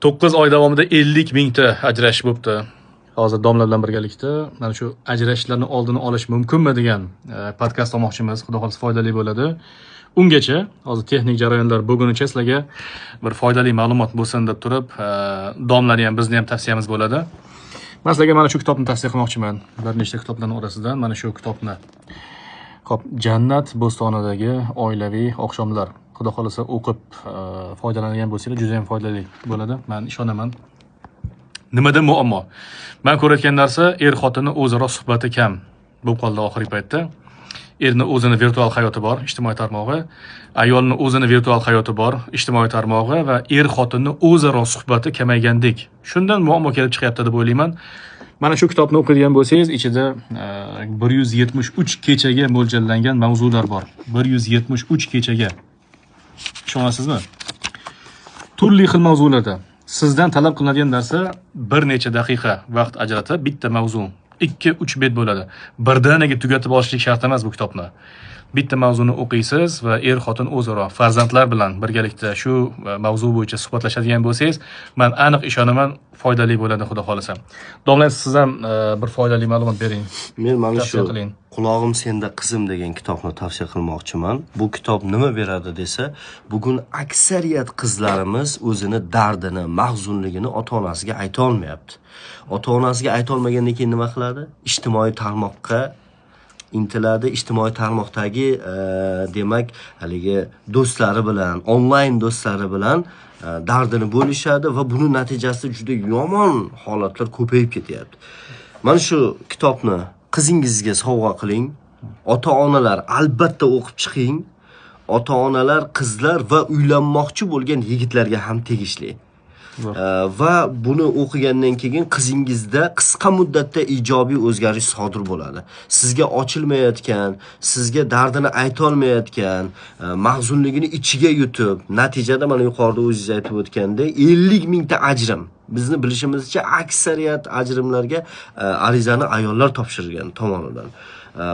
9 oy davomida 50 mingta ajrashish bo'libdi. Hozir domla bilan birgalikda mana shu ajrashishlarni oldini olish mumkinmi degan podkast olmoqchimiz. Xudo xolisa foydali bo'ladi. Ungacha hozir texnik jarayonlar bo'lgunicha sizlarga bir foydali ma'lumot bo'lsin deb turib, domlani ham bizni ham tavsiyamiz bo'ladi. Men sizlarga mana shu kitobni tavsiya qilmoqchiman. Bir nechta kitoblarning orasidan mana shu kitobni. Xo'p, Jannat bo'stonidagi oilaviy oqshomlar. Xudo xolisa o'qib foydalangan bo'lsangiz, juda ham foydali bo'ladi. Men ishonaman. Nimada muammo? Men ko'rayotgan narsa er-xotinning o'zaro suhbati kam bo'lib qoldi oxirgi paytda. Erning o'zini virtual hayoti bor, ijtimoiy tarmog'i, ayolning o'zini virtual hayoti bor, ijtimoiy tarmog'i va er-xotinning o'zaro suhbati kamaygandek. Shundan muammo kelib chiqyapti deb o'ylayman. Mana shu kitobni o'qigan bo'lsangiz, ichida 173 kechaga mo'ljallangan mavzular bor. 173 kechaga. Ishonasizmi? Turli xil mavzularda sizdan talab qilinadigan narsa bir necha daqiqa vaqt ajratib bitta mavzu 2-3 bet bo'ladi. Birdaniga tugatib olishlik shart emas bu kitobni. Bitta mavzuni o'qiysiz va er-xotin o'zaro farzandlar bilan birgalikda shu mavzu bo'yicha suhbatlashadigan bo'lsangiz, men aniq ishonaman foydali bo'ladi, xudo xolisa. Domla, siz ham bir foydali ma'lumot bering. Men mana shu Qulog'im senda qizim degan kitobni tavsiya qilmoqchiman. Bu kitob nima beradi desa, bugun aksariyat qizlarimiz o'zini dardini, mahzunligini ota-onasiga ayta olmayapti. Ota-onasiga ayta olmagandan keyin nima qiladi? Ijtimoiy tarmoqqa intiladi, ijtimoiy tarmoqdagi demak, haligi do'stlari bilan, onlayn do'stlari bilan dardini bo'lishadi va buning natijasida juda yomon holatlar ko'payib ketyapti. Mana shu kitobni qizingizga sovg'a qiling. Ota-onalar albatta o'qib chiqing. Ota-onalar qizlar va uylanmoqchi bo'lgan yigitlarga ham tegishli. Va buni o'qigandan keyin qizingizda qisqa muddatda ijobiy o'zgarish sodir bo'ladi. Sizga ochilmayotgan, sizga dardini ayta olmayotgan, mahzunligini ichiga yutib, natijada mana yuqorida o'zingiz aytib o'tgandek 50 mingta ajrim. Bizni bilishimizcha aksariyat ajrimlarga arizani ayollar topshirgan tomonidan.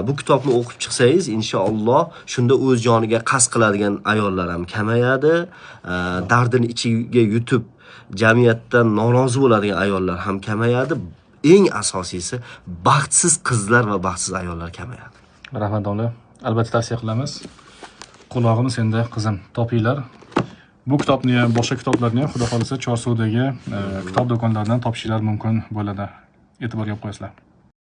Bu kitobni o'qib chiqsangiz, inshaalloh shunda o'z joniga qasd qiladigan ayollar ham kamayadi, dardini ichiga yutib jamiyatdan norozi bo'ladigan ayollar ham kamayadi. Eng asosiysi baxtsiz qizlar va baxtsiz ayollar kamayadi. Rahmat domla. Albatta tavsiya qilamiz. Qulog'im senda qizim, topinglar. Bu kitobni ham, boshqa kitoblarni ham xudo xolisa Chorsuvdagi kitob do'konlaridan topishinglar mumkin bo'ladi. E'tiborga qo'yasizlar.